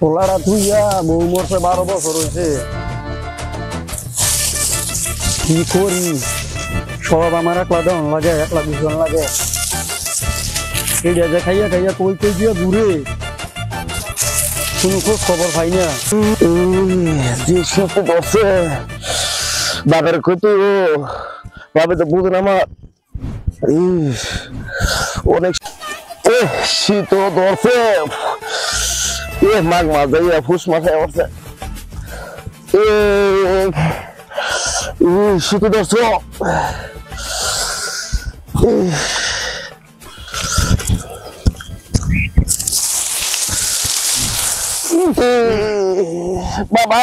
পোলারা তুইয়া বউ মরছে 12 বছর হয়েছে। কি করি, সব আমার একলা দেওয়ান লাগে, একলা বুঝন লাগে। যে খাইয়া খাইয়া কই কই দিয়া ঘুরে, কোনো খোঁজ খবর পাই না। বাবার কত বাবে তো বুঝুন আমার অনেক শীত ধরছে। মাঘ মাস যাইয়া ফুস মাথায় উঠছে, শীত ধরছে। বাবা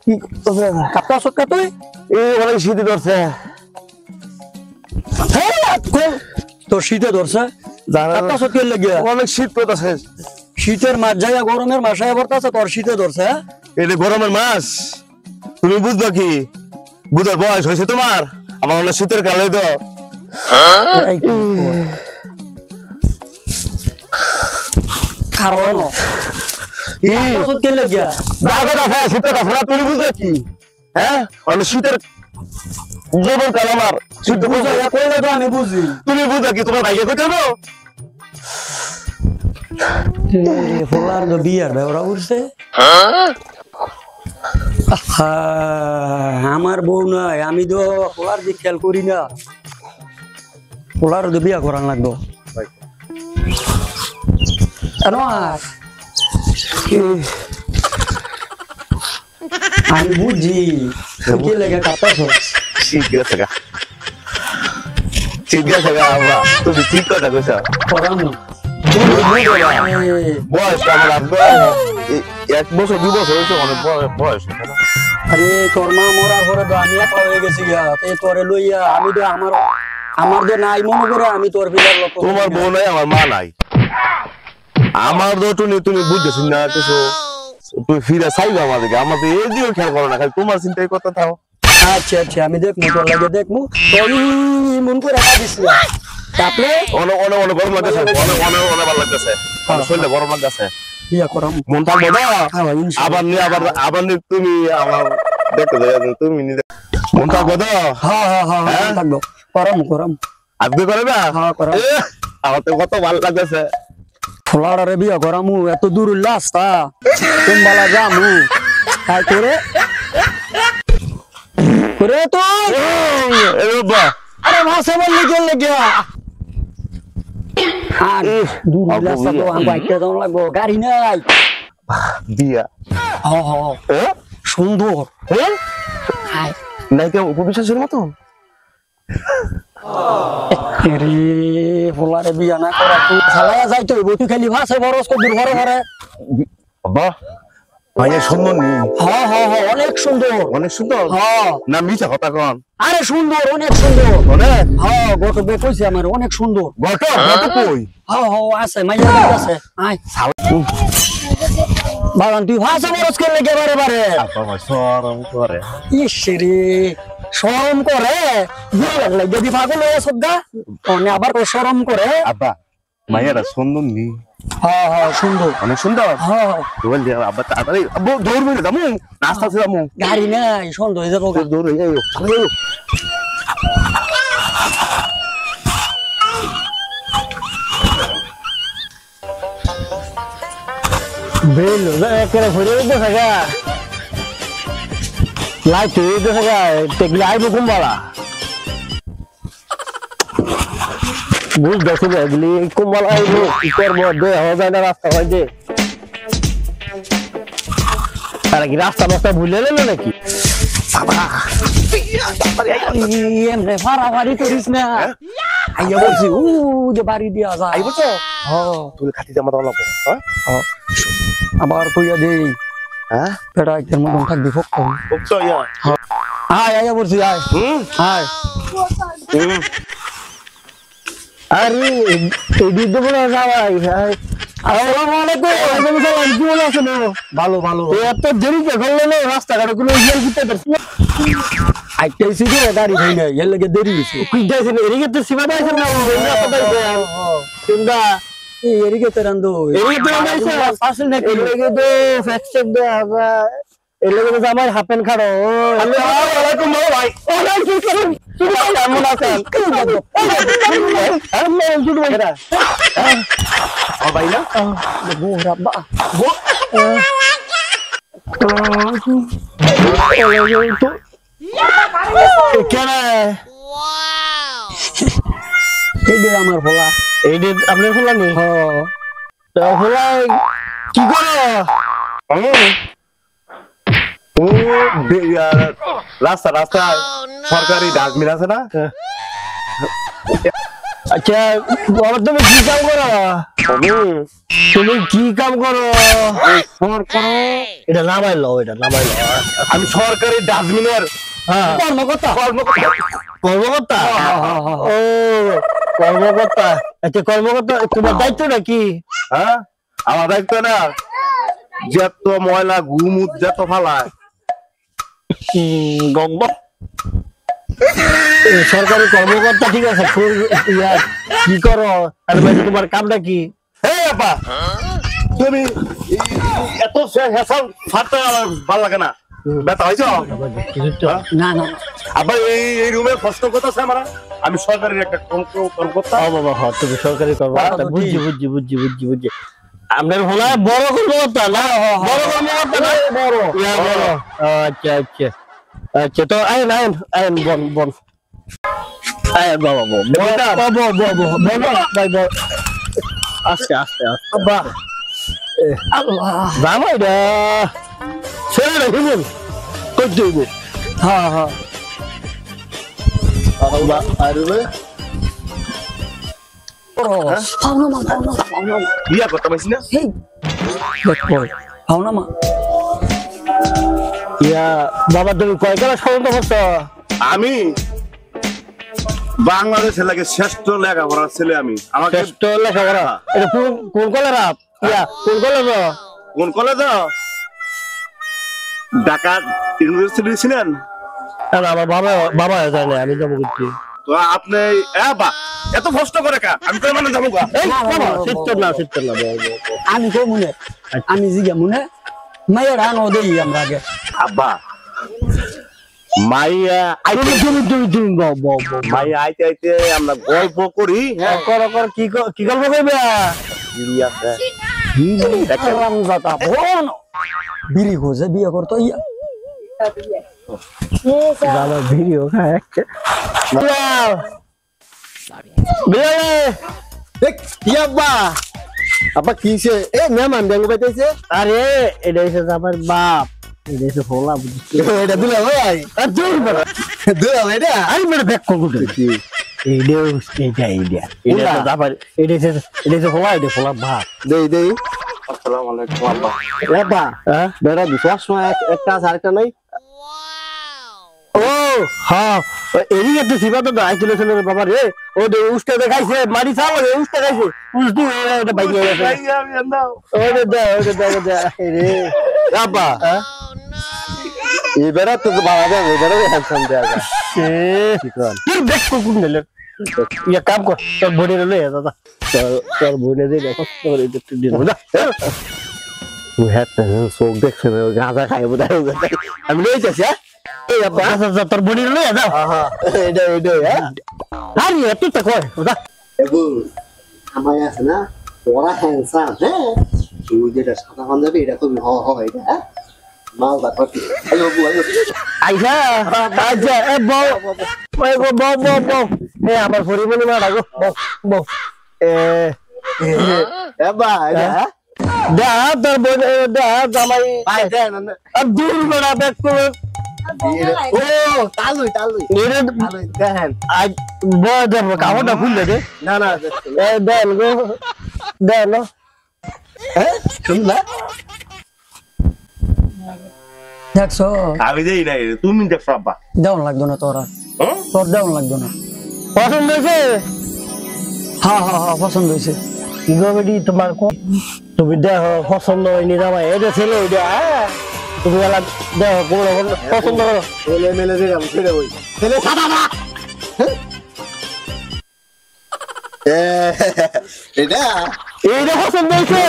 কি করতেছে? কাপড় সৎকা তুই অনেক শীত ধরছে। তোর শীতে ধরছে, কাপড় সৎকে লাগিয়া অনেক শীত করতেছে। শীতের মাস যাইয়া গরমের মাস আয়া পড়তেছে, তোর শীতে ধরছে। এটা গরমের মাস, তুমি বুঝবা কি? বুঝার বয়স হয়েছে তোমার? আমার অনেক শীতের কালে তো কারণ তুমি বুঝলে কি? হ্যাঁ, অনেক শীতের জীবন কাল আমার। আমি বুঝি, তুমি বুঝা কি? তোমার ভাইকে কোথাও বিয়ার ব্যবহার করছে। আমার বউ নাই, আমি তো পোলার দিক খেয়াল করি না। পোলার বিয়া করান লাগবো। আমি বুঝি কি লেগে কাঁপাছ। শীত গেছে গা, শীত গেছে গা। তুমি ঠিক কথা কইছ। বয়স আমার 1 বছর 2 বছর হয়েছে, অনেক বয়স। আরে তোর মা মরার পরে তো আমি একলা হয়ে গেছি গা, তোরে লইয়া আমি তো আমার তো নাই মনে করে আমি তোর পিলার লোক। তোমার বউ নাই, আমার মা নাই। আমার তো তুমি বুঝতেছ না কিছু। তুমি ফিরে চাইবে আমাদেরকে, আমার তো এই দিও খেয়াল করো না, খালি তোমার চিন্তাই কথা থাও। আচ্ছা আচ্ছা, আমি দেখবো, তোর লাগে দেখবো। মন করে রাখা দিস না, তারপরে অনেক গরম লাগতেছে, অনেক ভালো লাগতেছে, শরীরটা গরম লাগতেছে। বিয়া করাম মন থাকবো না? আবার তুমি আমার দেখতে যাবে, তুমি মন থাকবো তো? হ্যাঁ থাকবো, করাম আজকে করে না? আমার তো কত ভালো লাগতেছে। ফোলারে বিয়া করামু, এত দূর রাস্তা কোনবেলা যামু, তাই করে তো আরে ভাষা বললি চললে গিয়া দূর রাস্তা তো বাইকটা যাওয়া লাগবো, গাড়ি নাই। বিয়া সুন্দর নাই কেউ উপবিশ্বাসের মতো। ফোলারে বিয়া না করা তুই চালায়া যাইতো, তুই খালি ভাষা বরস কর দূর ঘরে ঘরে। বাবা ভাইয়া সুন্দর নি? অনেক সুন্দর, অনেক সুন্দর। না মিছা কথা কন? আরে সুন্দর, অনেক সুন্দর। অনেক গত বে কইছে আমার অনেক সুন্দর। গত কই? আছে মাইয়া আছে। আয় বাগান তুই ভাষা বরস করলে কে বারে বারে বাবা শরম করে। ইসরে শরম করে যদি পাগল হয়ে সদ্গা আবার শরম করে। আব্বা মাইয়ারা সুন্দর নি? সুন্দর, অনেক সুন্দর। আব্বা তাড়াতাড়ি দৌড় মেরে যাবো, নাস্তা যাবো। গাড়ি নাই, সন্ধ্যা হয়ে যাবো, দৌড় হয়ে যাবো। বেল করে ঘুরে উঠতে থাকা লাইট উঠতে থাকা টেকলে আইবো কুম্বালা বুঝ দেখো এগুলি কুম্বালা আইবো কি করবো, দে হওয়া যায় না, রাস্তা হয় যে তারা কি রাস্তা রাস্তা ভুলে নেবে নাকি? এমনি ফাড়াফাড়ি করিস না, আইয়া বলছি ও যে বাড়ি দিয়া যায়। আইবো তো তুই খাতি জামা দাও লাগবো। আবার কইয়া দেই বেটা একটার মতন থাকবি ফক্ত আয় বলছি আয় আয়। আরে এদিক দেবো না সবাই। ভালো ভালো এত দেরি করলে না, রাস্তাঘাটে কোনো আইটাইছি তো গাড়ি ভাই নাই, এর লাগে দেরি হয়েছে। এদিকে তো সীমা পাইছেন না তোমরা এদিকে তো রান্দো আসল নাকি এদিকে তো ফ্যাক্সেট দে আমরা এদিকে তো আমার হাফ প্যান্ট খাড়ো আসসালামু আলাইকুম ভাই ওয়ালাইকুম আসসালাম শুধু কেমন আছেন আমি শুধু এটা ও ভাই না গো রাব্বা কেন এইডে আমার ফলা এইটা আপনার খোলা নেই হ খোলা কি করো ও রাস্তা রাস্তায় সরকারি ডাস্টবিন আছে না? আচ্ছা বলো তুমি কি কাম করো তুমি কি কাম করো এটা নামাইলো আমি সরকারি ডাস্টবিনের হ্যাঁ কর্মকর্তা কর্মকর্তা ও কর্মকর্তা আচ্ছা কর্মকর্তা তোমার দায়িত্বটা কি হ্যাঁ আমার দায়িত্ব না যত ময়লা গুমুত যত ফালায় গম্ব সরকারি কর্মকর্তা ঠিক আছে কি করো আর তোমার কামটা কি হে আপা তুমি এত হেসাল ফাটতে আমার ভালো লাগে না ব্যথা হয়েছ না না আবার এই রুমে কষ্ট করতেছে আমার আমি সরকারি একটা কর্মকর্তা ও বাবা হ্যাঁ তুমি সরকারি কর্মকর্তা বুঝছি আপনার হলো বড় কর্মকর্তা না বড় কর্মকর্তা না বড় আচ্ছা আচ্ছা আচ্ছা তো আইন বন আয় বাবা আস্তে বাবা আল্লাহ জামাই রে ছেড়ে রে শুনুন কই দেব হ্যাঁ হ্যাঁ আল্লাহ আরে পাওনা মা বিয়া করতে পারছি না হেই দেখো পাওনা মা ইয়া বাবা তুমি কয় কালা সরন্ত করছো আমি বাংলাদেশে লাগে শ্রেষ্ঠ লেখাপড়ার ছেলে আমি আমাকে টেস্ট লেখাপড়া এটা কোন কলের আপ ইয়া কোন কলের কোন কলেজ ঢাকা ইউনিভার্সিটি ছিলেন আমার বাবা জানে আমি যাবো করছি তো আপনি এত কষ্ট করে কা আমি তো মানে যাবো এই বাবা সিস্টেম না আমি কো মনে আমি জিগা মনে মায়ের আনো দেই আমরা আগে আব্বা মাইয়া তুমি মাইয়া আইতে আইতে আমরা গল্প করি হ্যাঁ কর কি গল্প করবে বিড়ি আছে রামজাতা বোন বিড়ি খোঁজে বিয়ে করতো ইয়া বাবা ভিডিও খায় আপা কিছে এ মেহমান দেঙ্গু পাইতেছে আরে এটা হচ্ছে আমার বাপ এটা হচ্ছে হোলা বুঝছি এটা দিলা ভাই আর জোর বড় দিলা ভাই এটা আমি মেরে ব্যাক করব কি এইটা যাবার এটা হচ্ছে হোলা বাপ দেই আসসালামু আলাইকুম আব্বা আপা হ্যাঁ বেড়া বিশ্বাস সময় একটা আছে আরেকটা নাই ও হ্যাঁ এদিকে তো সিবা তো আইছিল বাবা রে ও উস্তে দেখাইছে মারি চাও উস্তে খাইছে উস্তি এটা বাইকে গেছে ওরে দে রে আপা এবারে তো বাবা দে এবারে হ্যান্ডসাম দেয়া যায় তুই দেখ কোন গেলে ইয়া কাম কর তোর বডি রে লয়ে দাদা তোর বডি রে দেখো তোর একটু দিন না তুই হাতে সোক দেখছ না গাঁজা খাই বুঝা আমি লই যাচ্ছি এই আব্বা তোর বডি রে লয়ে দাও হ্যাঁ এটা হ্যাঁ আরে তুই তো কই দাদা এবু আমার আছে না ওরা হ্যান্ডসাম হ্যাঁ তুই যেটা সাদা হন যাবে এটা তুমি এটা হ্যাঁ মাল বাকি আইও বউ আইসা আচ্ছা এ বউ এ আমার পরিমণি মা ডাকো বউ এবা হ্যাঁ দা তোর বোন দা জামাই ভাই দেন আব্দুল বড় ব্যাক করে ও তালুই এরে দেখেন আজ বড় দেব কামটা খুললে দে না এ দেন গো দেন হ্যাঁ শুনলা দেখছো আমি দেই নাই তুমি দেখছো আব্বা দেওয়ান লাগতো না তোর তোর দেওয়ান লাগতো না পছন্দ হয়েছে হ্যাঁ পছন্দ হয়েছে গবেডি তোমার তুমি দেখো পছন্দ হয়নি জামাই এটা ছিল ওইটা তুমি এলা দেখো কোনো পছন্দ করো এলে মেলে দিলাম ছেড়ে ওই ছেলে সাদা না এটা এইটা পছন্দ হয়েছে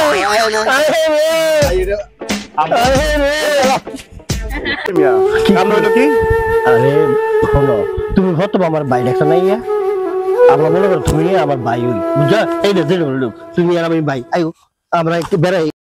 আমরা হইলো কি আরে শোনো তুমি হত আমার ভাই দেখছো না ইয়া আমরা মনে করো তুমি আমার ভাই হই বুঝছো এই যে তুমি আর আমি ভাই আইও আমরা একটু বেড়াই